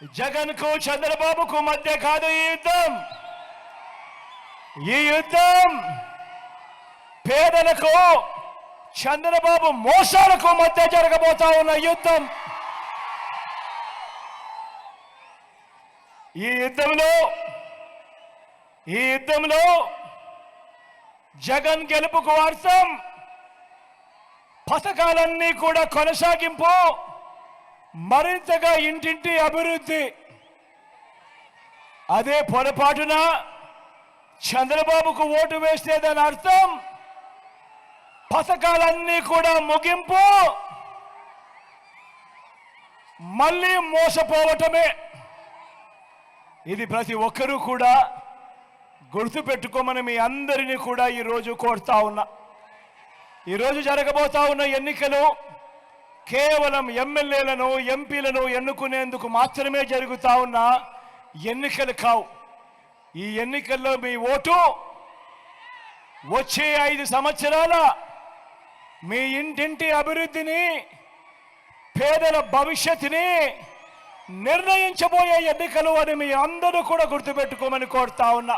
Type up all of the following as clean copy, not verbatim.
జగన్ కు చంద్రబాబుకు మధ్య కాదు ఈ యుద్ధం. ఈ యుద్ధం పేదలకు చంద్రబాబు మోసాలకు మధ్య జరగబోతా ఉన్న యుద్ధం. ఈ యుద్ధంలో జగన్ గెలుపుకు అర్థం పథకాలన్నీ కూడా కొనసాగింపు, మరింతగా ఇంటింటి అభివృద్ధి. అదే పొరపాటున చంద్రబాబుకు ఓటు వేస్తే దాని అర్థం పథకాలన్నీ కూడా ముగింపు, మళ్ళీ మోసపోవటమే. ఇది ప్రతి ఒక్కరూ కూడా గుర్తుపెట్టుకోమని మీ అందరినీ కూడా ఈరోజు కోరుతా ఉన్నా. ఈరోజు జరగబోతా ఉన్న ఎన్నికలు కేవలం ఎమ్మెల్యేలను ఎంపీలను ఎన్నుకునేందుకు మాత్రమే జరుగుతా ఉన్న ఎన్నికలు కావు. ఈ ఎన్నికల్లో మీ ఓటు వచ్చే 5 సంవత్సరాల మీ ఇంటింటి అభివృద్ధిని, పేదల భవిష్యత్తుని నిర్ణయించబోయే ఎన్నికలు అని మీ అందరూ కూడా గుర్తుపెట్టుకోమని కోరుతా ఉన్నా.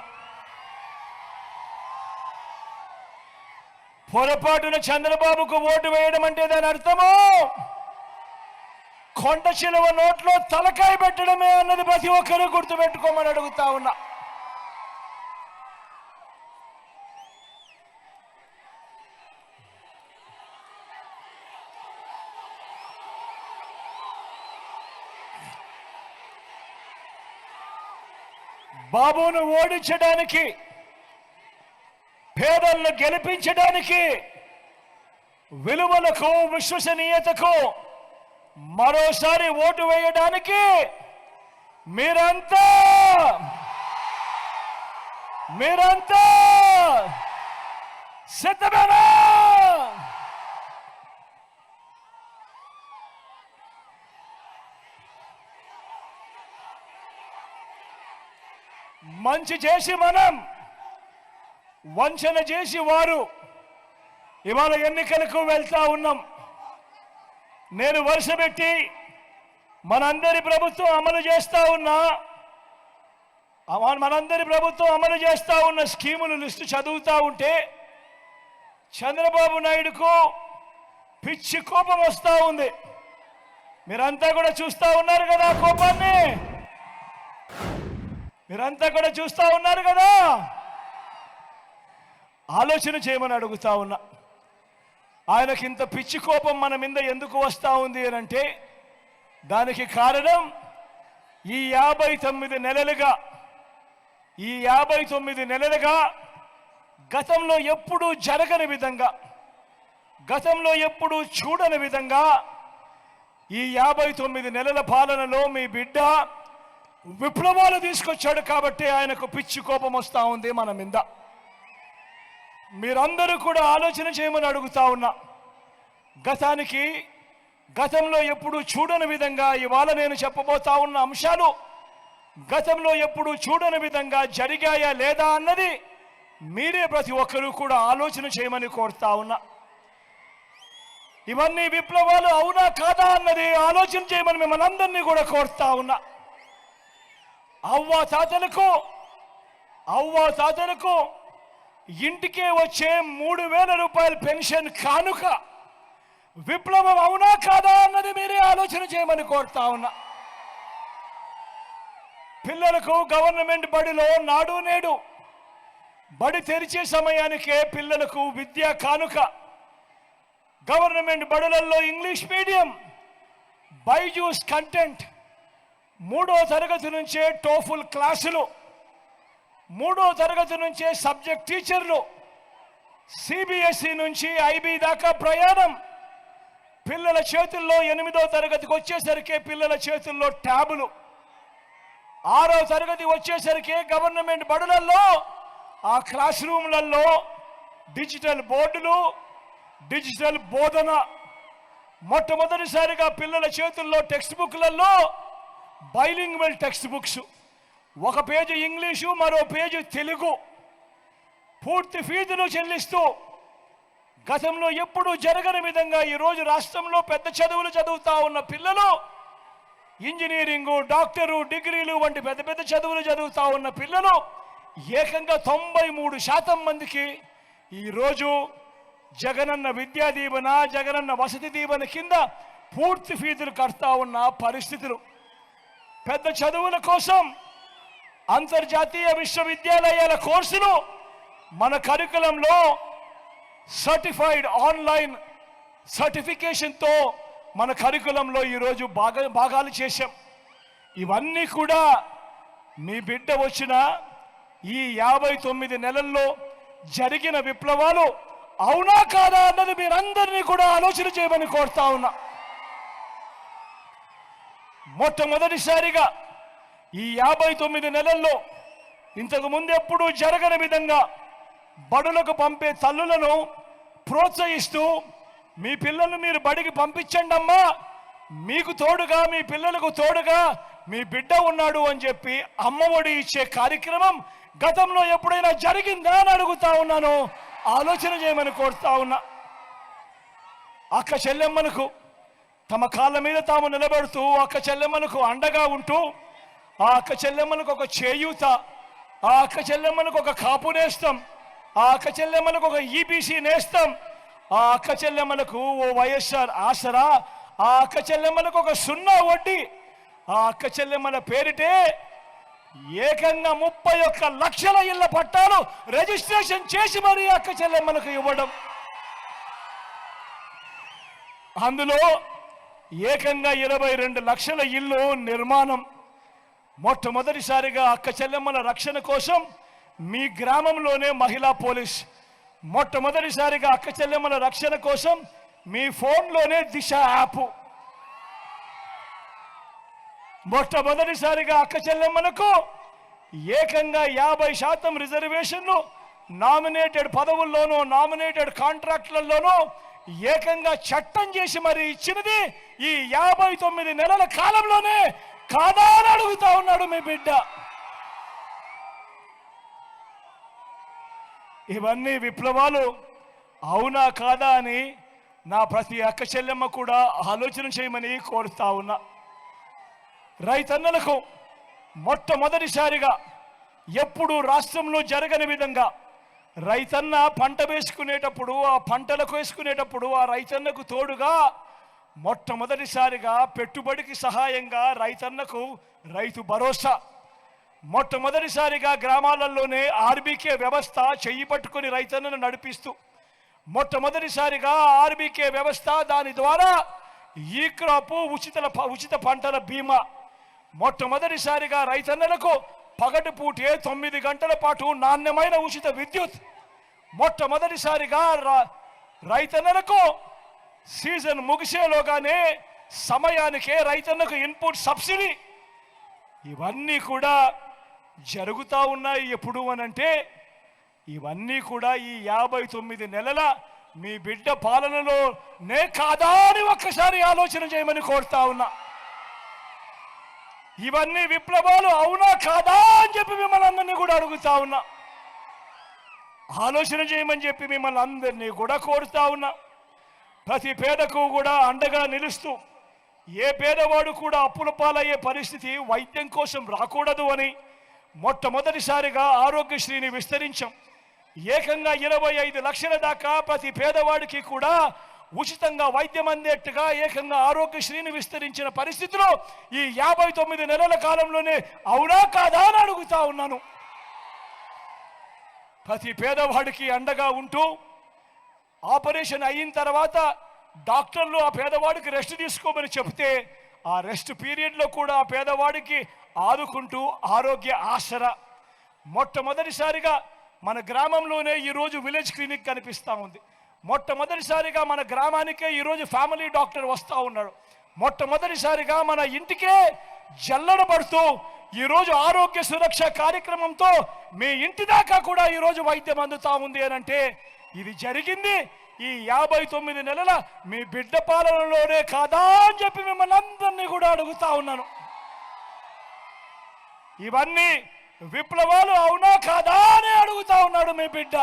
పొరపాటున చంద్రబాబుకు ఓటు వేయడం అంటే దాని అర్థము కొండ చిలువ నోట్లో తలకాయ పెట్టడమే అన్నది ప్రతి ఒక్కరూ గుర్తుపెట్టుకోమని అడుగుతా ఉన్నా. బాబును ఓడించడానికి, పేదలను గెలిపించడానికి, విలువలకు విశ్వసనీయతకు మరోసారి ఓటు వేయడానికి మీరంతా సిద్ధమేనా? మంచి చేసి మనం వంచన చేసి వారు ఇవాళ ఎన్నికలకు వెళ్తా ఉన్నాం. నేను వరుస పెట్టి మనందరి ప్రభుత్వం అమలు చేస్తా ఉన్న స్కీముల లిస్టు చదువుతా ఉంటే చంద్రబాబు నాయుడుకు పిచ్చి కోపం వస్తూ ఉంది. మీరంతా కూడా చూస్తూ ఉన్నారు కదా కోపాన్ని, మీరంతా కూడా చూస్తూ ఉన్నారు కదా. ఆలోచన చేయమని అడుగుతా ఉన్నా. ఆయనకి ఇంత పిచ్చి కోపం మన మీద ఎందుకు వస్తూ ఉంది అని అంటే దానికి కారణం ఈ 59 నెలలుగా గతంలో ఎప్పుడూ జరగని విధంగా, గతంలో ఎప్పుడూ చూడని విధంగా ఈ 59 నెలల పాలనలో మీ బిడ్డ విప్లవాలు తీసుకొచ్చాడు. కాబట్టి ఆయనకు పిచ్చి కోపం వస్తూ ఉంది మన మీద. మీరందరూ కూడా ఆలోచన చేయమని అడుగుతా ఉన్నా. గతంలో ఎప్పుడూ చూడని విధంగా ఇవాళ నేను చెప్పబోతా ఉన్న అంశాలు గతంలో ఎప్పుడూ చూడని విధంగా జరిగాయా లేదా అన్నది మీరే ప్రతి ఒక్కరూ కూడా ఆలోచన చేయమని కోరుతా ఉన్నా. ఇవన్నీ విప్లవాలు అవునా కాదా అన్నది ఆలోచన చేయమని మిమ్మల్ని అందరినీ కూడా కోరుతా ఉన్నా. అవ్వ తాతలకు ఇంటికే వచ్చే 3,000 రూపాయల పెన్షన్ కానుక విప్లవం అవునా కాదా అన్నది మీరే ఆలోచన చేయమని కోరుతా ఉన్నా. పిల్లలకు గవర్నమెంట్ బడిలో నాడు నేడు బడి తెరిచే సమయానికే పిల్లలకు విద్యా కానుక, గవర్నమెంట్ బడులలో ఇంగ్లీష్ మీడియం బైజూస్ కంటెంట్, 3వ తరగతి నుంచే టోఫుల్ క్లాసులు, 3వ తరగతి నుంచే సబ్జెక్ట్ టీచర్లు, సిబిఎస్ఈ నుంచి ఐబీ దాకా ప్రయాణం. పిల్లల చేతుల్లో 8వ తరగతికి వచ్చేసరికి పిల్లల చేతుల్లో ట్యాబులు, 6వ తరగతి వచ్చేసరికి గవర్నమెంట్ బడులలో ఆ క్లాస్ రూమ్లలో డిజిటల్ బోర్డులు, డిజిటల్ బోధన. మొట్టమొదటిసారిగా పిల్లల చేతుల్లో టెక్స్ట్ బుక్లలో బైలింగ్వల్ టెక్స్ట్ బుక్స్, ఒక పేజీ ఇంగ్లీషు, మరో పేజీ తెలుగు. పూర్తి ఫీజులు చెల్లిస్తూ గతంలో ఎప్పుడూ జరగని విధంగా ఈరోజు రాష్ట్రంలో పెద్ద చదువులు చదువుతా ఉన్న పిల్లలు ఇంజనీరింగు, డాక్టరు, డిగ్రీలు వంటి పెద్ద పెద్ద చదువులు చదువుతా ఉన్న పిల్లలు ఏకంగా 93% మందికి ఈరోజు జగనన్న విద్యా దీవెన, జగనన్న వసతి దీవెన కింద పూర్తి ఫీజులు కడతా ఉన్న పరిస్థితులు. పెద్ద చదువుల కోసం అంతర్జాతీయ విశ్వవిద్యాలయాల కోర్సులు మన కరికులంలో సర్టిఫైడ్ ఆన్లైన్ సర్టిఫికేషన్తో మన కరికులంలో ఈరోజు భాగాలు చేశాం. ఇవన్నీ కూడా మీ బిడ్డ వచ్చిన ఈ 59 నెలల్లో జరిగిన విప్లవాలు అవునా కాదా అన్నది మీరందరినీ కూడా ఆలోచన చేయమని కోరుతా ఉన్నా. మొట్టమొదటిసారిగా ఈ 59 నెలల్లో ఇంతకు ముందు ఎప్పుడూ జరగని విధంగా బడులకు పంపే తల్లులను ప్రోత్సహిస్తూ మీ పిల్లలను మీరు బడికి పంపించండి అమ్మా, మీకు తోడుగా మీ పిల్లలకు తోడుగా మీ బిడ్డ ఉన్నాడు అని చెప్పి అమ్మఒడి ఇచ్చే కార్యక్రమం గతంలో ఎప్పుడైనా జరిగిందా అని అడుగుతా ఉన్నాను. ఆలోచన చేయమని కోరుతా ఉన్నా. అక్క చెల్లెమ్మలకు తమ కాళ్ళ మీద తాము నిలబెడుతూ అక్క చెల్లెమ్మలకు అండగా ఉంటూ ఆ అక్క చెల్లెమ్మలకు ఒక చేయూత, ఆ అక్క చెల్లెమ్మలకు ఒక కాపు నేస్తం, ఆ అక్క చెల్లెమ్మలకు ఒక ఈబీసీ నేస్తం, ఆ అక్క చెల్లెమ్మలకు ఓ వైఎస్ఆర్ ఆసరా, ఆ అక్క చెల్లెమ్మలకు ఒక 0 వడ్డీ, ఆ అక్క చెల్లెమ్మల పేరిటే ఏకంగా 31 లక్షల ఇళ్ల పట్టాలు రిజిస్ట్రేషన్ చేసి మరీ అక్క చెల్లెమ్మలకు ఇవ్వడం. అందులో ఏకంగా 22 లక్షల ఇల్లు నిర్మాణం. మొట్టమొదటిసారిగా అక్క చెల్లెమ్మల రక్షణ కోసం మీ గ్రామంలోనే మహిళా పోలీస్, మొట్టమొదటిసారిగా అక్క చెల్లెమ్మల రక్షణ కోసం మీ ఫోన్లోనే దిశ యాప్, మొట్టమొదటిసారిగా అక్క చెల్లెమ్మలకు ఏకంగా 50% రిజర్వేషన్లు నామినేటెడ్ పదవుల్లోనూ నామినేటెడ్ కాంట్రాక్టులలోనూ ఏకంగా చట్టం చేసి మరి ఇచ్చినది ఈ 59 నెలల కాలంలోనే కాదా అని అడుగుతా ఉన్నాడు మీ బిడ్డ. ఇవన్నీ విప్లవాలు అవునా కాదా అని నా ప్రతి అక్క చెల్లెమ్మ కూడా ఆలోచన చేయమని కోరుతా ఉన్నా. రైతన్నలకు మొట్టమొదటిసారిగా ఎప్పుడు రాష్ట్రంలో జరగని విధంగా రైతన్న పంట వేసుకునేటప్పుడు ఆ పంటలకు వేసుకునేటప్పుడు ఆ రైతన్నకు తోడుగా మొట్టమొదటిసారిగా పెట్టుబడికి సహాయంగా రైతన్నకు రైతు భరోసా, మొట్టమొదటిసారిగా గ్రామాలలోనే ఆర్బీకే వ్యవస్థ చెయ్యి పట్టుకొని రైతన్నను నడిపిస్తూ మొట్టమొదటిసారిగా ఆర్బీకే వ్యవస్థ, దాని ద్వారా ఈ క్రాపు ఉచిత పంటల బీమా, మొట్టమొదటిసారిగా రైతన్నలకు పగటిపూటే 9 గంటల పాటు నాణ్యమైన ఉచిత విద్యుత్, మొట్టమొదటిసారిగా రైతన్నలకు సీజన్ ముగిసేలోగానే సమయానికే రైతన్నకు ఇన్పుట్ సబ్సిడీ. ఇవన్నీ కూడా జరుగుతూ ఉన్నాయి. ఎప్పుడు అనంటే ఇవన్నీ కూడా ఈ 59 నెలల మీ బిడ్డ పాలనలోనే కాదా అని ఒక్కసారి ఆలోచన చేయమని కోరుతా ఉన్నా. ఇవన్నీ విప్లవాలు అవునా కాదా అని చెప్పి మిమ్మల్ని అందరినీ కూడా అడుగుతా ఉన్నా. ఆలోచన చేయమని చెప్పి మిమ్మల్ని అందరినీ కూడా కోరుతా ఉన్నా. ప్రతి పేదకు కూడా అండగా నిలుస్తూ ఏ పేదవాడు కూడా అప్పుల పాలయ్యే పరిస్థితి వైద్యం కోసం రాకూడదు అని మొట్టమొదటిసారిగా ఆరోగ్యశ్రీని విస్తరించాం. ఏకంగా 25 లక్షల దాకా ప్రతి పేదవాడికి కూడా ఉచితంగా వైద్యం అందేట్టుగా ఏకంగా ఆరోగ్యశ్రీని విస్తరించిన పరిస్థితిలో ఈ 59 నెలల కాలంలోనే అవునా కాదా అని అడుగుతా ఉన్నాను. ప్రతి పేదవాడికి అండగా ఉంటూ ఆపరేషన్ అయిన తర్వాత డాక్టర్లు ఆ పేదవాడికి రెస్ట్ తీసుకోమని చెప్తే ఆ రెస్ట్ పీరియడ్లో కూడా ఆ పేదవాడికి ఆదుకుంటూ ఆరోగ్య ఆసరా, మొట్టమొదటిసారిగా మన గ్రామంలోనే ఈరోజు విలేజ్ క్లినిక్ కనిపిస్తూ ఉంది. మొట్టమొదటిసారిగా మన గ్రామానికే ఈరోజు ఫ్యామిలీ డాక్టర్ వస్తూ ఉన్నాడు. మొట్టమొదటిసారిగా మన ఇంటికే జల్లడ పడుతూ ఈరోజు ఆరోగ్య సురక్ష కార్యక్రమంతో మీ ఇంటి దాకా కూడా ఈరోజు వైద్యం అందుతా ఉంది అని అంటే ఇది జరిగింది ఈ 59 నెలల మీ బిడ్డ పాలనలోనే కాదా అని చెప్పి మిమ్మల్ని అందరినీ కూడా అడుగుతా ఉన్నాను. ఇవన్నీ విప్లవాలు అవునా కాదా అని అడుగుతా ఉన్నాడు మీ బిడ్డ.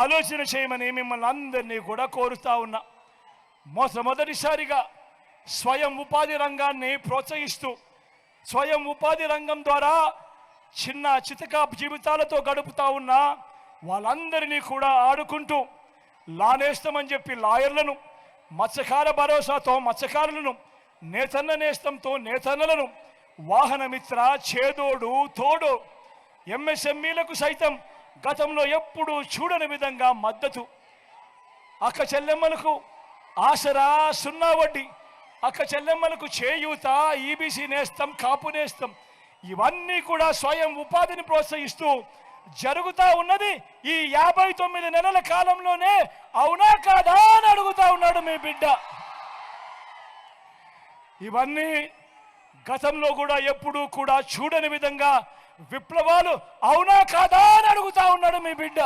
ఆలోచన చేయమని మిమ్మల్ని అందరినీ కూడా కోరుతా ఉన్నా. మొదటిసారిగా స్వయం ఉపాధి రంగాన్ని ప్రోత్సహిస్తూ స్వయం ఉపాధి రంగం ద్వారా చిన్న చితక జీవితాలతో గడుపుతా ఉన్న వాళ్ళందరినీ కూడా ఆడుకుంటూ లానేస్తామని చెప్పి లాయర్లను, మత్స్యకార భరోసాతో మత్స్యకారులను, నేతన్న నేస్తంతో నేతన్నలను, వాహనమిత్ర, చేదోడు, తోడు, ఎంఎస్ఎంఈలకు సైతం గతంలో ఎప్పుడూ చూడని విధంగా మద్దతు, అక్క చెల్లెమ్మలకు ఆసరా, సున్నా వడ్డీ, అక్క చెల్లెమ్మలకు చేయూత, ఈబీసీ నేస్తం, కాపు నేస్తం, ఇవన్నీ కూడా స్వయం ఉపాధిని ప్రోత్సహిస్తూ జరుగుతా ఉన్నది ఈ 59 నెలల కాలంలోనే. అవునా కాదా అని అడుగుతా ఉన్నాడు మీ బిడ్డ. ఇవన్నీ గతంలో కూడా ఎప్పుడూ కూడా చూడని విధంగా విప్లవాలు. అవునా కాదా అని అడుగుతా ఉన్నాడు మీ బిడ్డ.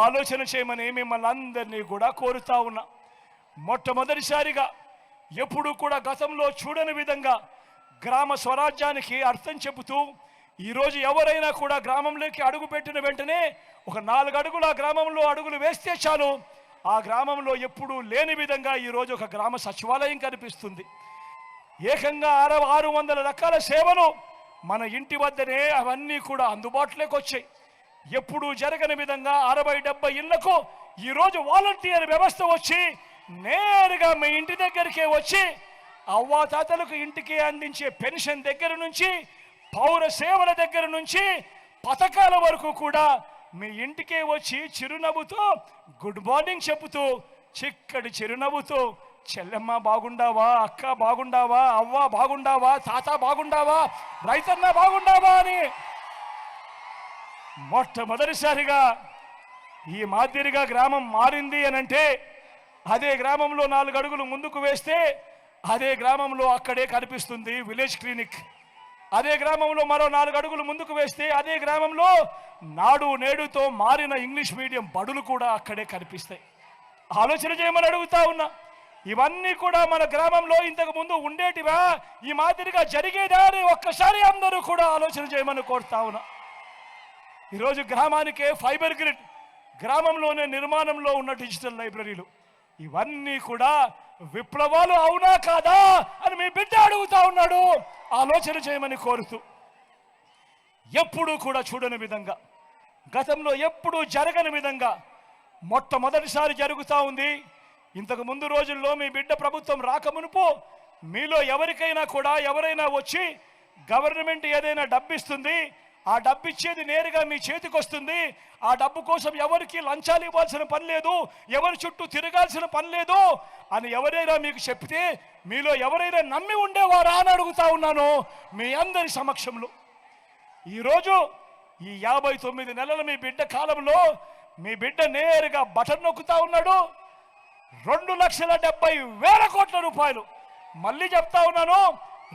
ఆలోచన చేయమని మిమ్మల్ని అందరినీ కూడా కోరుతా ఉన్నా. మొట్టమొదటిసారిగా ఎప్పుడు కూడా గతంలో చూడని విధంగా గ్రామ స్వరాజ్యానికి అర్థం చెబుతూ ఈరోజు ఎవరైనా కూడా గ్రామంలోకి అడుగు పెట్టిన వెంటనే ఒక 4 అడుగులు ఆ గ్రామంలో అడుగులు వేస్తే చాలు, ఆ గ్రామంలో ఎప్పుడూ లేని విధంగా ఈరోజు ఒక గ్రామ సచివాలయం కనిపిస్తుంది. ఏకంగా 600 రకాల సేవలు మన ఇంటి వద్దనే అవన్నీ కూడా అందుబాటులోకి వచ్చాయి. ఎప్పుడూ జరగని విధంగా 60-70 ఇళ్లకు ఈరోజు వాలంటీర్ వ్యవస్థ వచ్చి నేరుగా మీ ఇంటి దగ్గరికే వచ్చి అవ్వాతాతలకు ఇంటికి అందించే పెన్షన్ దగ్గర నుంచి, పౌర సేవల దగ్గర నుంచి, పథకాల వరకు కూడా మీ ఇంటికే వచ్చి చిరునవ్వుతో గుడ్ మార్నింగ్ చెబుతూ, చిక్కడి చిరునవ్వుతో చెల్లెమ్మ బాగుండావా, అక్క బాగుండావా, అవ్వ బాగుండావా, తాత బాగుండావా, రైతన్న బాగుండావా అని మొట్టమొదటిసారిగా ఈ మాదిరిగా గ్రామం మారింది అనంటే అదే గ్రామంలో 4 అడుగులు ముందుకు వేస్తే అదే గ్రామంలో అక్కడే కనిపిస్తుంది విలేజ్ క్లినిక్. అదే గ్రామంలో మరో 4 అడుగులు ముందుకు వేస్తే అదే గ్రామంలో నాడు నేడుతో మారిన ఇంగ్లీష్ మీడియం బడులు కూడా అక్కడే కనిపిస్తాయి. ఆలోచన చేయమని అడుగుతా ఉన్నా. ఇవన్నీ కూడా మన గ్రామంలో ఇంతకు ముందు ఉండేటివా, ఈ మాదిరిగా జరిగేదా అని ఒక్కసారి అందరూ కూడా ఆలోచన చేయమని కోరుతా ఉన్నా. ఈరోజు గ్రామానికే ఫైబర్ గ్రిడ్, గ్రామంలోనే నిర్మాణంలో ఉన్న డిజిటల్ లైబ్రరీలు, ఇవన్నీ కూడా విప్లవాలు. అవునా కాదా అని మీ బిడ్డ అడుగుతా ఉన్నాడు. ఆలోచన చేయమని కోరుతూ ఎప్పుడూ కూడా చూడని విధంగా, గతంలో ఎప్పుడూ జరగని విధంగా మొట్టమొదటిసారి జరుగుతూ ఉంది. ఇంతకు ముందు రోజుల్లో మీ బిడ్డ ప్రభుత్వం రాకమునుపు మీలో ఎవరికైనా కూడా ఎవరైనా వచ్చి గవర్నమెంట్ ఏదైనా డబ్బు ఇస్తుంది, ఆ డబ్బు ఇచ్చేది నేరుగా మీ చేతికి వస్తుంది, ఆ డబ్బు కోసం ఎవరికి లంచాలు ఇవ్వాల్సిన పని లేదు, ఎవరి చుట్టూ తిరగాల్సిన పని లేదు అని ఎవరైనా మీకు చెప్తే మీలో ఎవరైనా నమ్మి ఉండేవారా అని అడుగుతా ఉన్నాను మీ అందరి సమక్షంలో. ఈరోజు ఈ 59 నెలల మీ బిడ్డ కాలంలో మీ బిడ్డ నేరుగా బటన్ నొక్కుతా ఉన్నాడు. 2,70,000 కోట్ల రూపాయలు, మళ్ళీ చెప్తా ఉన్నాను,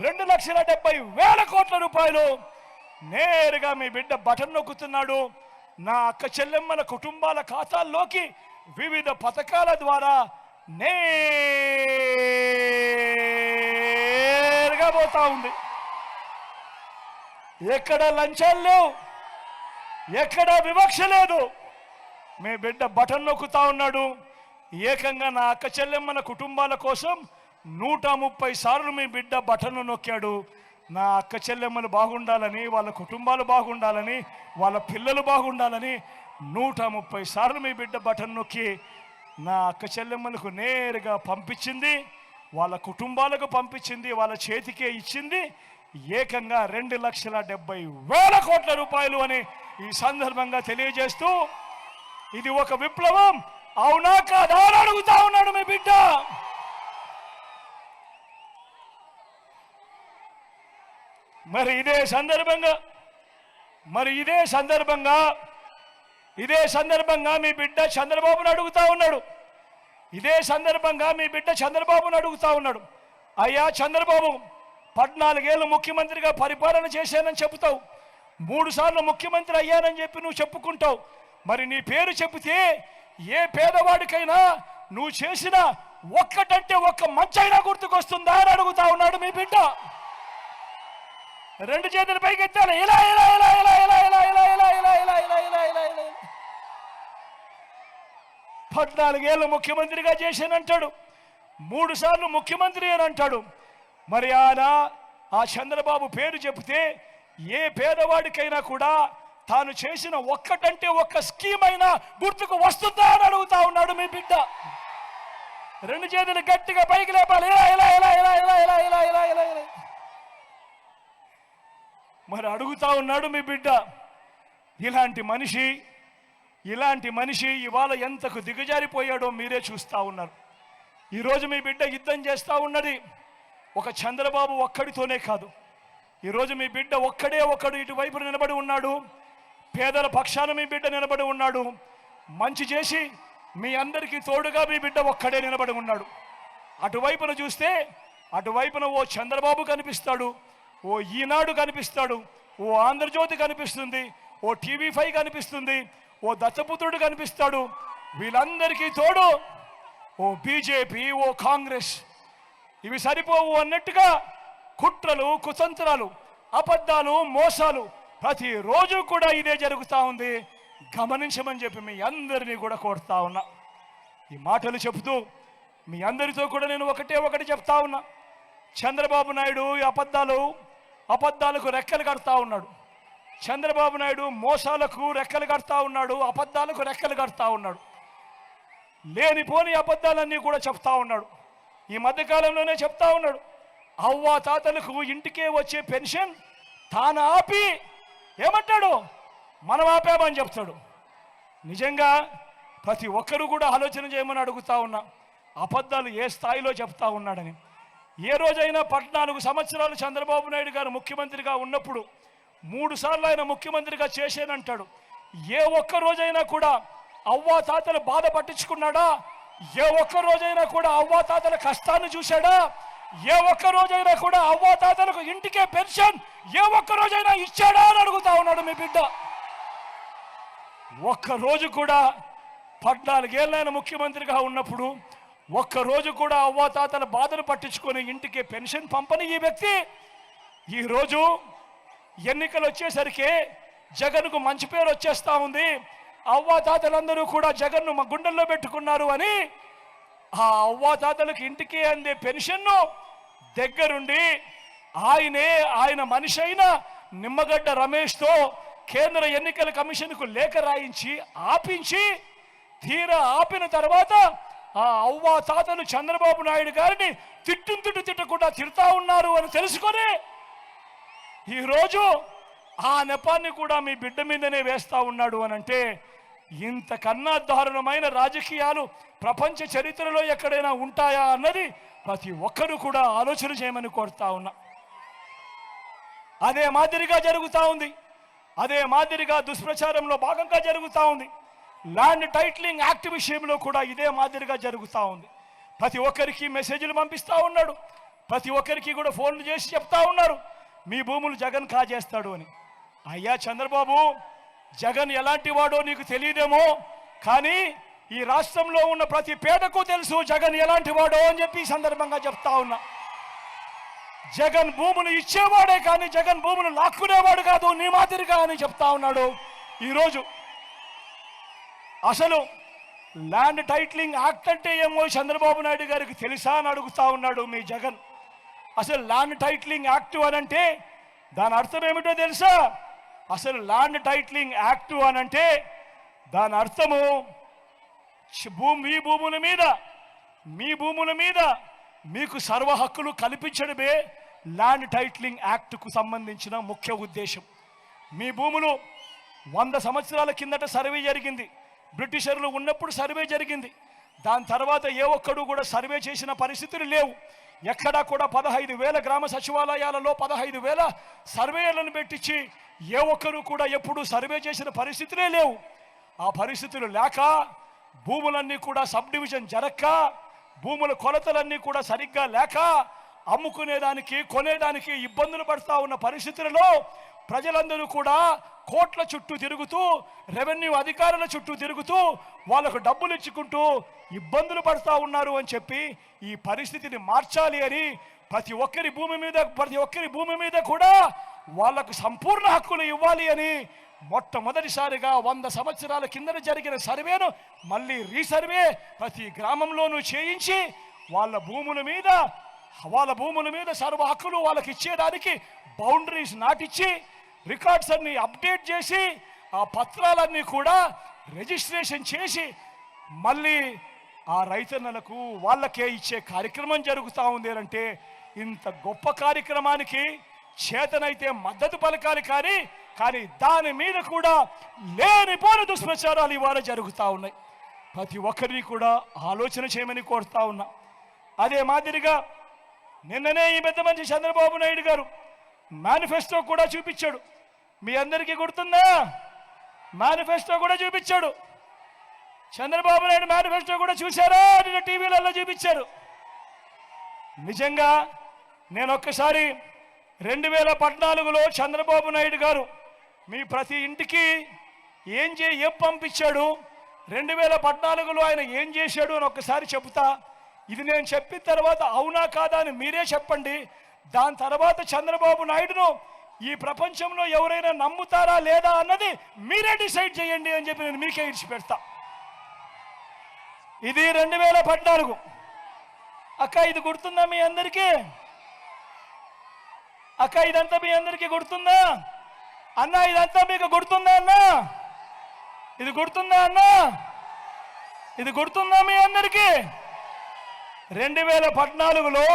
2,70,000 కోట్ల రూపాయలు నేరుగా మీ బిడ్డ బటన్ నొక్కుతున్నాడు. నా అక్క చెల్లెమ్మల కుటుంబాల ఖాతాల్లోకి వివిధ పథకాల ద్వారా నేరుగా పోతా ఉంది. ఎక్కడ లంచాలు లేవు, ఎక్కడ వివక్ష లేదు. మీ బిడ్డ బటన్ నొక్కుతా ఉన్నాడు. ఏకంగా నా అక్క చెల్లెమ్మల కుటుంబాల కోసం 130 సార్లు మీ బిడ్డ బటన్ నొక్కాడు. నా అక్క చెల్లెమ్మలు బాగుండాలని, వాళ్ళ కుటుంబాలు బాగుండాలని, వాళ్ళ పిల్లలు బాగుండాలని 130 సార్లు మీ బిడ్డ బటన్ నొక్కి నా అక్క చెల్లెమ్మలకు నేరుగా పంపించింది, వాళ్ళ కుటుంబాలకు పంపించింది, వాళ్ళ చేతికే ఇచ్చింది. ఏకంగా 2,70,000 కోట్ల రూపాయలు అని ఈ సందర్భంగా తెలియజేస్తూ ఇది ఒక విప్లవం. అవునా కాదా అని అడుగుతా ఉన్నాడు మీ బిడ్డ. మరి ఇదే సందర్భంగా మీ బిడ్డ చంద్రబాబును అడుగుతా ఉన్నాడు. ఇదే సందర్భంగా మీ బిడ్డ చంద్రబాబును అడుగుతా ఉన్నాడు. అయ్యా చంద్రబాబు, 14 ఏళ్ళు ముఖ్యమంత్రిగా పరిపాలన చేశానని చెబుతావు, 3 సార్లు ముఖ్యమంత్రి అయ్యానని చెప్పి నువ్వు చెప్పుకుంటావు. మరి నీ పేరు చెబితే ఏ పేదవాడికైనా నువ్వు చేసిన ఒక్కటంటే ఒక్క మంచైనా గుర్తుకొస్తుందా అని అడుగుతా ఉన్నాడు మీ బిడ్డ. 2 చేతుల పైకి ఎత్తాలి. ఇలా ఇలా ఇలా ఇలా ఇలా ఇలా ఇలా ఇలా ఇలా ఇలా ఇలా ఇలా ఇలా ఇలా 14 ఏళ్ళు ముఖ్యమంత్రిగా చేశానంటాడు. 3 సార్లు ముఖ్యమంత్రి అని అంటాడు. మరి ఆయన ఆ చంద్రబాబు పేరు చెబితే ఏ పేదవాడికైనా కూడా తాను చేసిన ఒక్కటంటే ఒక్క స్కీమ్ అయినా గుర్తుకు వస్తుందా అని అడుగుతా ఉన్నాడు మీ బిడ్డ. 2 చేతులు గట్టిగా పైకి లేపాలి. మరి అడుగుతా ఉన్నాడు మీ బిడ్డ. ఇలాంటి మనిషి ఇవాళ ఎంతకు దిగజారిపోయాడో మీరే చూస్తూ ఉన్నారు. ఈరోజు మీ బిడ్డ యుద్ధం చేస్తూ ఉన్నది ఒక చంద్రబాబు ఒక్కడితోనే కాదు. ఈరోజు మీ బిడ్డ ఒక్కడు ఇటువైపు నిలబడి ఉన్నాడు. పేదల పక్షాన మీ బిడ్డ నిలబడి ఉన్నాడు. మంచి చేసి మీ అందరికీ తోడుగా మీ బిడ్డ ఒక్కడే నిలబడి ఉన్నాడు. అటువైపున చూస్తే అటువైపున ఓ చంద్రబాబు కనిపిస్తాడు, ఓ ఈనాడు కనిపిస్తాడు, ఓ ఆంధ్రజ్యోతి కనిపిస్తుంది, ఓ TV5 కనిపిస్తుంది, ఓ దత్తపుత్రుడు కనిపిస్తాడు. వీళ్ళందరికీ తోడు ఓ బీజేపీ, ఓ కాంగ్రెస్. ఇవి సరిపోవు అన్నట్టుగా కుట్రలు, కుతంత్రాలు, అబద్ధాలు, మోసాలు ప్రతిరోజు కూడా ఇదే జరుగుతూ ఉంది. గమనించమని చెప్పి మీ అందరినీ కూడా కోరుతా ఉన్నా. ఈ మాటలు చెబుతూ మీ అందరితో కూడా నేను ఒకటి చెప్తా ఉన్నా. చంద్రబాబు నాయుడు ఈ అబద్ధాలకు రెక్కలు కడతా ఉన్నాడు. చంద్రబాబు నాయుడు మోసాలకు రెక్కలు కడతా ఉన్నాడు, అబద్ధాలకు రెక్కలు కడతా ఉన్నాడు. లేనిపోని అబద్ధాలన్నీ కూడా చెప్తా ఉన్నాడు. ఈ మధ్యకాలంలోనే చెప్తా ఉన్నాడు, అవ్వ తాతలకు ఇంటికే వచ్చే పెన్షన్ తాను ఆపి ఏమంటాడు, మనం ఆపామని చెప్తాడు. నిజంగా ప్రతి ఒక్కరూ కూడా ఆలోచన చేయమని అడుగుతా ఉన్నా. అబద్ధాలు ఏ స్థాయిలో చెప్తా ఉన్నాడని. ఏ రోజైనా 14 సంవత్సరాలు చంద్రబాబు నాయుడు గారు ముఖ్యమంత్రిగా ఉన్నప్పుడు 3 సార్లు ఆయన ముఖ్యమంత్రిగా చేశానంటాడు. ఏ ఒక్క రోజైనా కూడా అవ్వా తాతలు బాధ పట్టించుకున్నాడా? ఏ ఒక్క రోజైనా కూడా అవ్వా తాతల కష్టాన్ని చూశాడా? ఏ ఒక్క రోజైనా కూడా అవ్వా తాతలకు ఇంటికే పెన్షన్ ఏ ఒక్క రోజైనా ఇచ్చాడా అని అడుగుతా ఉన్నాడు మీ బిడ్డ. ఒక్కరోజు కూడా 14 ఏళ్ళైన ముఖ్యమంత్రిగా ఉన్నప్పుడు ఒక్కరోజు కూడా అవ్వా తాతల బాధను పట్టించుకొని ఇంటికి పెన్షన్ పంపని ఈ వ్యక్తి ఈరోజు ఎన్నికలు వచ్చేసరికి జగన్కు మంచి పేరు వచ్చేస్తా ఉంది. అవ్వా తాతలందరూ కూడా జగన్ను మా గుండెల్లో పెట్టుకున్నారు అని ఆ అవ్వా తాతలకు ఇంటికి అందే పెన్షన్ను దగ్గరుండి ఆయన మనిషి అయిన నిమ్మగడ్డ రమేష్తో కేంద్ర ఎన్నికల కమిషన్కు లేఖ రాయించి ఆపించి తీరా ఆపిన తర్వాత ఆ అవ్వా తాతలు చంద్రబాబు నాయుడు గారిని తిట్టకుండా తిడతా ఉన్నారు అని తెలుసుకొని ఈరోజు ఆ నెపాన్ని కూడా మీ బిడ్డ మీదనే వేస్తా ఉన్నాడు అని అంటే ఇంతకన్నా దారుణమైన రాజకీయాలు ప్రపంచ చరిత్రలో ఎక్కడైనా ఉంటాయా అన్నది ప్రతి ఒక్కరూ కూడా ఆలోచన చేయమని కోరుతా ఉన్నా. అదే మాదిరిగా జరుగుతూ ఉంది. అదే మాదిరిగా దుష్ప్రచారంలో భాగంగా జరుగుతూ ఉంది. ల్యాండ్ టైటిలింగ్ యాక్ట్ విషయంలో కూడా ఇదే మాదిరిగా జరుగుతూ ఉంది. ప్రతి ఒక్కరికి మెసేజ్లు పంపిస్తూ ఉన్నాడు. ప్రతి ఒక్కరికి కూడా ఫోన్లు చేసి చెప్తా ఉన్నారు, మీ భూములు జగన్ కాజేస్తాడు అని. అయ్యా చంద్రబాబు, జగన్ ఎలాంటి వాడో నీకు తెలియదేమో, కానీ ఈ రాష్ట్రంలో ఉన్న ప్రతి పేదకు తెలుసు జగన్ ఎలాంటి వాడో అని చెప్పి ఈ సందర్భంగా చెప్తా ఉన్నా. జగన్ భూములు ఇచ్చేవాడే కానీ జగన్ భూములు లాక్కునేవాడు కాదు నీ మాదిరిగా అని చెప్తా ఉన్నాడు. ఈరోజు అసలు ల్యాండ్ టైటిలింగ్ యాక్ట్ అంటే ఏమో చంద్రబాబు నాయుడు గారికి తెలుసా అని అడుగుతా ఉన్నాడు మీ జగన్. అసలు ల్యాండ్ టైటిలింగ్ యాక్ట్ అనంటే దాని అర్థం ఏమిటో తెలుసా? అసలు ల్యాండ్ టైటిలింగ్ యాక్ట్ అనంటే దాని అర్థము మీ భూముల మీద మీకు సర్వ హక్కులు కల్పించడమే ల్యాండ్ టైటిలింగ్ యాక్ట్కు సంబంధించిన ముఖ్య ఉద్దేశం. మీ భూములు 100 సంవత్సరాల కిందట సర్వే జరిగింది. బ్రిటిషర్లు ఉన్నప్పుడు సర్వే జరిగింది. దాని తర్వాత ఏ ఒక్కడు కూడా సర్వే చేసిన పరిస్థితులు లేవు. ఎక్కడా కూడా 15,000 గ్రామ సచివాలయాలలో 15,000 సర్వేలను పెట్టించి ఏ ఒక్కరు కూడా ఎప్పుడు సర్వే చేసిన పరిస్థితులే లేవు. ఆ పరిస్థితులు లేక భూములన్నీ కూడా సబ్ డివిజన్ జరక్క, భూముల కొలతలన్నీ కూడా సరిగ్గా లేక అమ్ముకునేదానికి కొనేదానికి ఇబ్బందులు పడుతూ ఉన్న పరిస్థితులలో ప్రజలందరూ కూడా కోట్ల చుట్టూ తిరుగుతూ, రెవెన్యూ అధికారుల చుట్టూ తిరుగుతూ వాళ్ళకు డబ్బులు ఇచ్చుకుంటూ ఇబ్బందులు పడుతూ ఉన్నారు అని చెప్పి ఈ పరిస్థితిని మార్చాలి అని ప్రతి ఒక్కరి భూమి మీద కూడా వాళ్లకు సంపూర్ణ హక్కులు ఇవ్వాలి అని మొట్టమొదటిసారిగా 100 సంవత్సరాల కిందట జరిగిన సర్వేను మళ్ళీ రీసర్వే ప్రతి గ్రామంలోనూ చేయించి వాళ్ళ భూముల మీద సర్వ హక్కులు వాళ్ళకి ఇచ్చేదానికి బౌండరీస్ నాటిచ్చి రికార్డ్స్ అన్ని అప్డేట్ చేసి ఆ పత్రాలన్నీ కూడా రిజిస్ట్రేషన్ చేసి మళ్ళీ ఆ రైతన్నలకు వాళ్ళకే ఇచ్చే కార్యక్రమం జరుగుతూ ఉంది అంటే ఇంత గొప్ప కార్యక్రమానికి చేతనైతే మద్దతు పలకాలి కానీ దాని మీద కూడా లేనిపోని దుష్ప్రచారాలు ఇవాళ జరుగుతూ ఉన్నాయి. ప్రతి ఒక్కరిని కూడా ఆలోచన చేయమని కోరుతా ఉన్నా. అదే మాదిరిగా నిన్ననే ఈ పెద్ద మనిషి చంద్రబాబు నాయుడు గారు మేనిఫెస్టో కూడా చూపించాడు. మీ అందరికీ గుర్తుందా? మేనిఫెస్టో కూడా చూపించాడు. చంద్రబాబు నాయుడు మేనిఫెస్టో కూడా చూశారా? నిన్న టీవీలలో చూపించారు. నిజంగా నేను ఒక్కసారి 2014లో చంద్రబాబు నాయుడు గారు మీ ప్రతి ఇంటికి ఏం పంపించాడు, 2014లో ఆయన ఏం చేశాడు అని ఒక్కసారి చెబుతా. ఇది నేను చెప్పిన తర్వాత అవునా కాదా అని మీరే చెప్పండి. దాని తర్వాత చంద్రబాబు నాయుడును ఈ ప్రపంచంలో ఎవరైనా నమ్ముతారా లేదా అన్నది మీరే డిసైడ్ చేయండి అని చెప్పి నేను మీకే ఇచ్చిపెడతా. ఇది 2014. అక్క ఇది గుర్తుందా మీ అందరికీ? అక్క ఇదంతా మీ అందరికీ గుర్తుందా? అన్న ఇదంతా మీకు గుర్తుందా? అన్న ఇది గుర్తుందా? అన్న ఇది గుర్తుందా మీ అందరికీ? 2014లో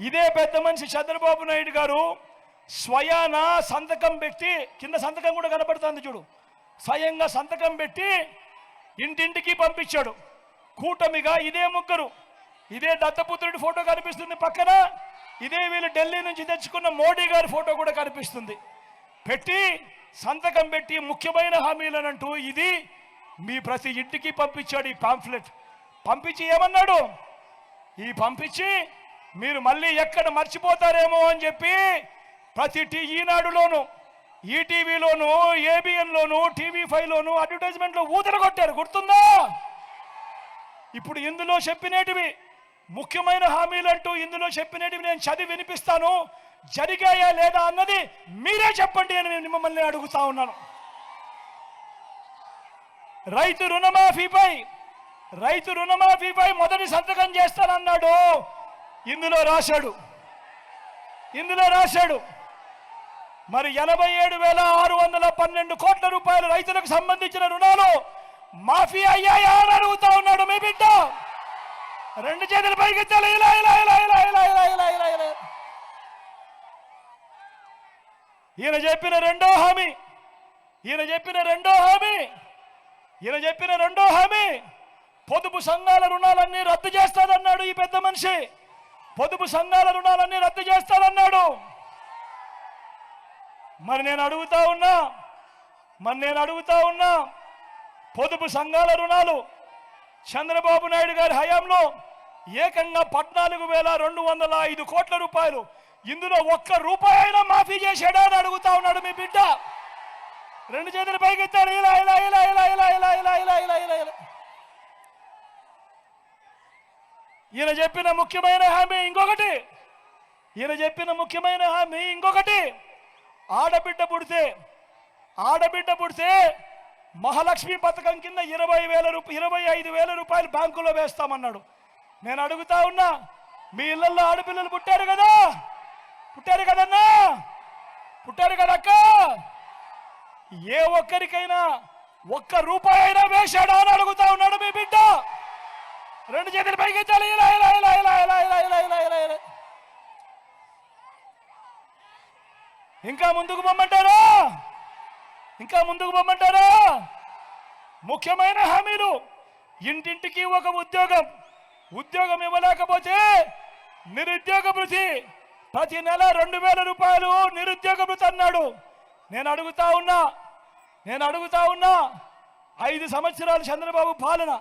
ఇదే పెద్ద మనిషి చంద్రబాబు నాయుడు గారు స్వయాన సంతకం పెట్టి, కింద సంతకం కూడా కనపడుతుంది చూడు, స్వయంగా సంతకం పెట్టి ఇంటింటికి పంపించాడు. కూటమిగా ఇదే ముగ్గురు, ఇదే దత్తపుత్రుడి ఫోటో కనిపిస్తుంది పక్కన, ఇదే వీళ్ళు ఢిల్లీ నుంచి తెచ్చుకున్న మోడీ గారి ఫోటో కూడా కనిపిస్తుంది. పెట్టి సంతకం పెట్టి ముఖ్యమైన హామీలనంటూ ఇది మీ ప్రతి ఇంటికి పంపించాడు. ఈ పాంఫ్లెట్ పంపించి ఏమన్నాడు? ఈ పంపించి మీరు మళ్ళీ ఎక్కడ మర్చిపోతారేమో అని చెప్పి ప్రతి ఈనాడులోను, ఈటీవీలోను, ఏబిఎన్లోను, TV5లోను అడ్వర్టైజ్మెంట్లో ఊదరగొట్టారు. గుర్తుందా? ఇప్పుడు ఇందులో చెప్పినటివి ముఖ్యమైన హామీలంటూ ఇందులో చెప్పినటివి నేను చదివి వినిపిస్తాను. జరిగాయా లేదా అన్నది మీరే చెప్పండి అని నేను మిమ్మల్ని అడుగుతా ఉన్నాను. రైతు రుణమాఫీపై మొదటి సంతకం చేస్తానన్నాడు. ఇందులో రాశాడు మరి 87,612 కోట్ల రూపాయలు రైతులకు సంబంధించిన రుణాలు మాఫీ అయ్యాయా అని అడుగుతా ఉన్నాడు మీ బిడ్డ. రెండు చేతులు పైకెత్తాలి. ఇలా ఇలా ఇలా ఇలా ఇలా ఇలా ఇలా ఇలా ఇలా ఈయన చెప్పిన రెండో హామీ పొదుపు సంఘాల రుణాలన్నీ రద్దు చేస్తానన్నాడు ఈ పెద్ద మనిషి. పొదుపు సంఘాల రుణాలన్నీ రద్దు చేస్తానన్నాడు. మరి నేను అడుగుతా ఉన్నా పొదుపు సంఘాల రుణాలు చంద్రబాబు నాయుడు గారి హయాంలో ఏకంగా 14,205 కోట్ల రూపాయలు, ఇందులో ఒక్క రూపాయి అయినా మాఫీ చేశాడా అని అడుగుతా ఉన్నాడు మీ బిడ్డ. రెండు చేతులు పైకెత్తాడు. ఇలా ఇలా ఇలా ఇలా ఇలా ఇలా ఇలా ఇలా ఇలా ఇలా ఇలా ఈయన చెప్పిన ముఖ్యమైన హామీ ఇంకొకటి, ఆడబిడ్డ పుడితే మహాలక్ష్మి పథకం కింద 25,000 రూపాయలు బ్యాంకులో వేస్తామన్నాడు. నేను అడుగుతా ఉన్నా, మీ ఇళ్లలో ఆడపిల్లలు పుట్టారు కదక్క, ఏ ఒక్కరికైనా ఒక్క రూపాయి అయినా వేశాడా అని అడుగుతా ఉన్నాడు మీ బిడ్డ. రెండు చేతులు పైకెత్తాలి. ఇలా ఇలా ఇలా ఇలా ఇలా ఇలా ఇలా ఇలా ఇలా ఇలా ఇంకా ముందుకు పొమ్మంటారా? ముఖ్యమైన హామీలు, ఇంటింటికి ఒక ఉద్యోగం ఇవ్వలేకపోతే నిరుద్యోగ భృతి, ప్రతి నెల 2,000 రూపాయలు నిరుద్యోగ భృతి అన్నాడు. నేను అడుగుతా ఉన్నా 5 సంవత్సరాలు చంద్రబాబు పాలన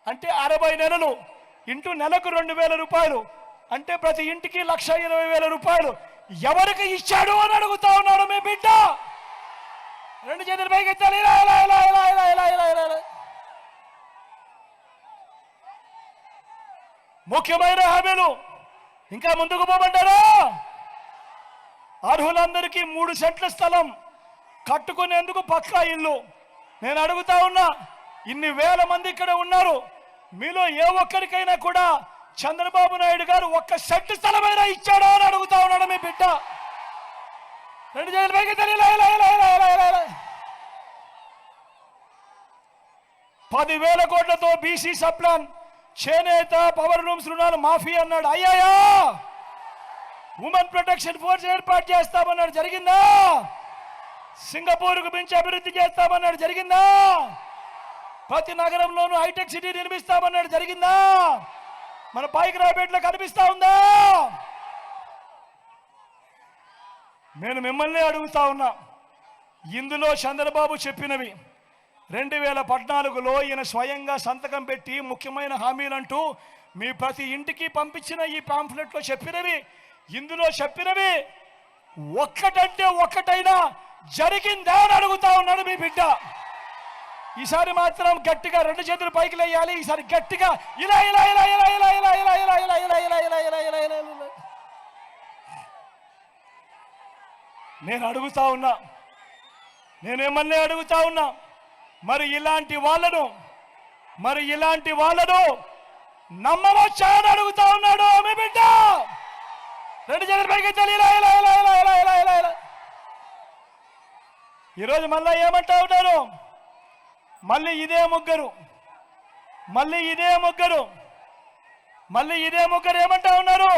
అంటే 60 నెలలు ఇంటూ నెలకు 2,000 రూపాయలు అంటే ప్రతి ఇంటికి 1,20,000 రూపాయలు ఎవరికి ఇచ్చాడు అని అడుగుతా ఉన్నాడు మీ బిడ్డ. రెండు చేతులు పైకెత్తాలి. ఇలా ఇలా ఇలా ఇలా ఇలా ఇలా ఇలా ఇలా ముఖ్యమైన హామీలు. ఇంకా ముందుకు పోమంటారా? అర్హులందరికీ 3 సెంట్ల స్థలం కట్టుకునేందుకు పక్కా ఇల్లు. నేను అడుగుతా ఉన్నా, ఇన్ని వేల మంది ఇక్కడ ఉన్నారు, మీలో ఏ ఒక్కరికైనా కూడా చంద్రబాబు నాయుడు గారు ఒక్క సెంటు స్థలమైనా ఇచ్చాడో అని అడుగుతా ఉన్నాడు మీ బిడ్డ. 10,000 కోట్లతో బీసీ సప్లాన్, చేనేత, పవర్ లూమ్స్ రుణాలు మాఫీ అన్నాడు. అయ్యాయా? ఉమెన్ ప్రొటెక్షన్ ఫోర్స్ ఏర్పాటు చేస్తామన్నాడు, జరిగిందా? సింగపూర్కు మించి అభివృద్ధి చేస్తామన్నాడు, జరిగిందా? ప్రతి నగరంలోనూ హైటెక్ సిటీ నిర్మిస్తామన్నాడు, జరిగిందా? మన పాయికరాపేటలో కనిపిస్తా ఉందా? నేను మిమ్మల్ని అడుగుతా ఉన్నా, ఇందులో చంద్రబాబు చెప్పినవి 2014లో ఈయన స్వయంగా సంతకం పెట్టి ముఖ్యమైన హామీలంటూ మీ ప్రతి ఇంటికి పంపించిన ఈ పాంఫ్లెట్లో చెప్పినవి, ఇందులో చెప్పినవి ఒక్కటంటే ఒక్కటైనా జరిగిందా అని అడుగుతా ఉన్నాడు మీ బిడ్డ. ఈసారి మాత్రం గట్టిగా 2 చేతులు పైకి లేయాలి. ఈసారి గట్టిగా ఇలా ఇలా ఇలా ఇలా ఇలా ఇలా ఇలా ఇలా ఇలా ఇలా ఇలా ఇలా ఇలా ఇలా ఇలా ఇలా. నేను అడుగుతా ఉన్నా, నేనేమన్నా అడుగుతా ఉన్నా, మరి ఇలాంటి వాళ్ళను నమ్మవచ్చా అని అడుగుతా ఉన్నాడు మీ బిడ్డ. 2 చేతులు పైకి ఇలా ఇలా ఇలా ఇలా ఇలా ఇలా ఇలా ఇలా. ఈరోజు మళ్ళా ఏమంటా ఉన్నారు? మళ్ళీ ఇదే ముగ్గురు ఏమంటా ఉన్నారు?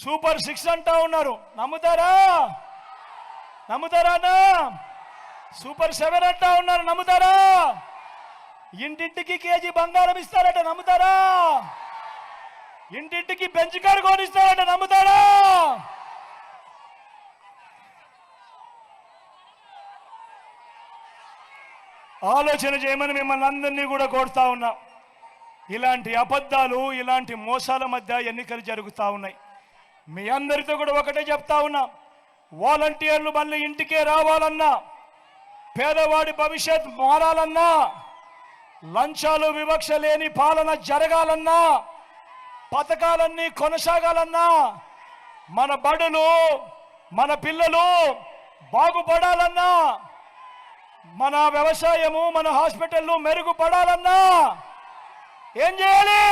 సూపర్ 6 అంటా ఉన్నారు. నమ్ముతారా అన్నా? సూపర్ 7 అంటా ఉన్నారు, నమ్ముతారా? ఇంటింటికి కేజీ బంగారం ఇస్తారట, నమ్ముతారా? ఇంటింటికి బెంచ్ కారు కొనిస్తారట, నమ్ముతారా? ఆలోచన చేయమని మిమ్మల్ని అందరినీ కూడా కోరుతా ఉన్నా. ఇలాంటి అబద్ధాలు, ఇలాంటి మోసాల మధ్య ఎన్నికలు జరుగుతూ ఉన్నాయి. మీ అందరితో కూడా ఒకటే చెప్తా ఉన్నా, వాలంటీర్లు మళ్ళీ ఇంటికే రావాలన్నా, పేదవాడి భవిష్యత్ మారాలన్నా, లంచాలు వివక్ష లేని పాలన జరగాలన్నా, పథకాలన్నీ కొనసాగాలన్నా, మన బడులు, మన పిల్లలు బాగుపడాలన్నా, మన వ్యవసాయము, మన హాస్పిటళ్ళు మెరుగుపడాలన్నా ఏం చేయాలి?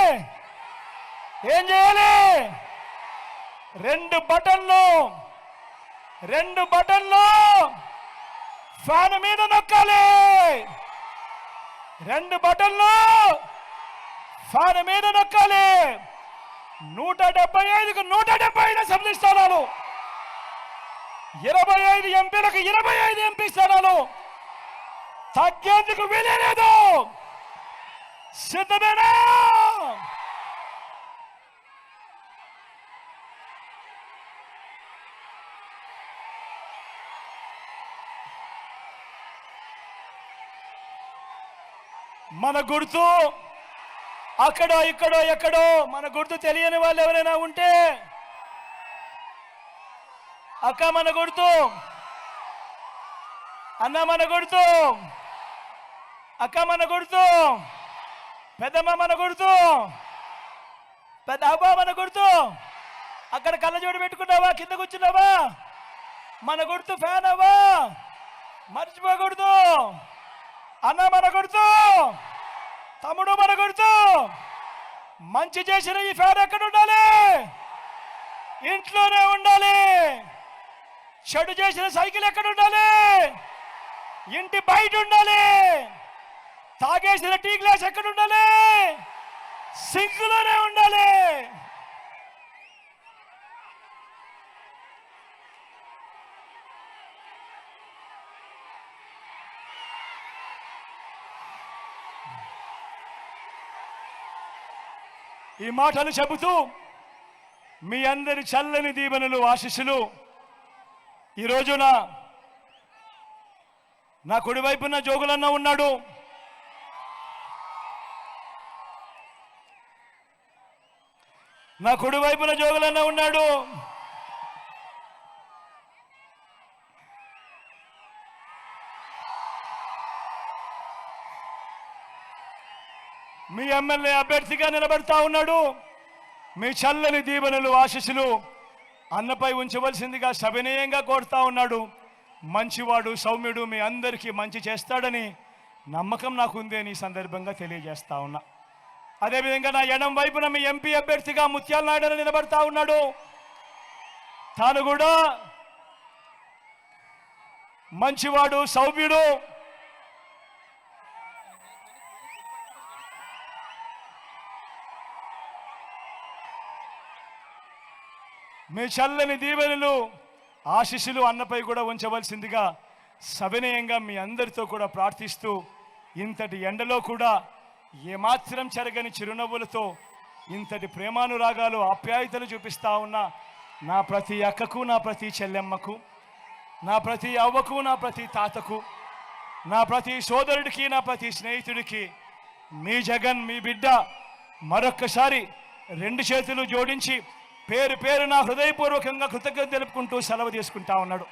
2 బటన్లు ఫ్యాన్ మీద నొక్కాలి. 2 బటన్లు ఫ్యాన్ మీద నొక్కాలి. 175కు 175 అసెంబ్లీ స్థానాలు, 25 ఎంపీలకు 25 ఎంపీ స్థానాలు తగ్గేందుకు వీలేదు. సిద్ధమేనా? మన గుర్తు అక్కడో ఇక్కడో ఎక్కడో, మన గుర్తు తెలియని వాళ్ళు ఎవరైనా ఉంటే, అక్క మన గుర్తు, అన్న మన గుర్తు, అక్క మన గుర్తు, పెద్దమ్మ మన గుర్తు, పెద్ద అబ్బా మన గుర్తు. అక్కడ కళ్ళజోడు పెట్టుకున్నావా? కింద కూర్చున్నావా? మన గుర్తు ఫ్యాన్ అవ్వా, మర్చిపోకూడదు. అన్న మన గుర్తు, తమ్ముడు మన గుర్తు. మంచి చేసిన ఈ ఫ్యాన్ ఎక్కడ ఉండాలి? ఇంట్లోనే ఉండాలి. చెడు చేసిన సైకిల్ ఎక్కడ ఉండాలి? ఇంటి బయట ఉండాలి. తాగేసిన టీ గ్లాస్ ఎక్కడ ఉండాలి? సింకులోనే ఉండాలి. ఈ మాటలు చెబుతూ మీ అందరి చల్లని దీవెనలు, ఆశీస్సులు ఈ రోజున నా కుడివైపున జోగులన్న ఉన్నాడు. నా కుడివైపున జోగులన్న ఉన్నాడు. మీ ఎమ్మెల్యే అభ్యర్థిగా నిలబడతా ఉన్నాడు. మీ చల్లని దీవెనలు, ఆశీస్సులు అన్నపై ఉంచవలసిందిగా సవినయంగా కోరుతా ఉన్నాడు. మంచివాడు, సౌమ్యుడు, మీ అందరికీ మంచి చేస్తాడని నమ్మకం నాకుంది అని ఈ సందర్భంగా తెలియజేస్తా ఉన్నా. అదేవిధంగా నా ఎడం వైపున మీ ఎంపీ అభ్యర్థిగా ముత్యాల నాయుడు నిలబడతా ఉన్నాడు. తాను కూడా మంచివాడు, సౌమ్యుడు. మీ చల్లని దీవెనలు, ఆశీస్సులు అన్నపై కూడా ఉంచవలసిందిగా సవినయంగా మీ అందరితో కూడా ప్రార్థిస్తూ, ఇంతటి ఎండలో కూడా ఏమాత్రం చెరగని చిరునవ్వులతో ఇంతటి ప్రేమానురాగాలు, ఆప్యాయతలు చూపిస్తా ఉన్న నా ప్రతి అక్కకు, నా ప్రతి చెల్లెమ్మకు, నా ప్రతి అవ్వకు, నా ప్రతి తాతకు, నా ప్రతి సోదరుడికి, నా ప్రతి స్నేహితుడికి మీ జగన్, మీ బిడ్డ మరొక్కసారి రెండు చేతులు జోడించి పేరు పేరు నా హృదయపూర్వకంగా కృతజ్ఞత తెలుపుకుంటూ సెలవు తీసుకుంటా ఉన్నాడు.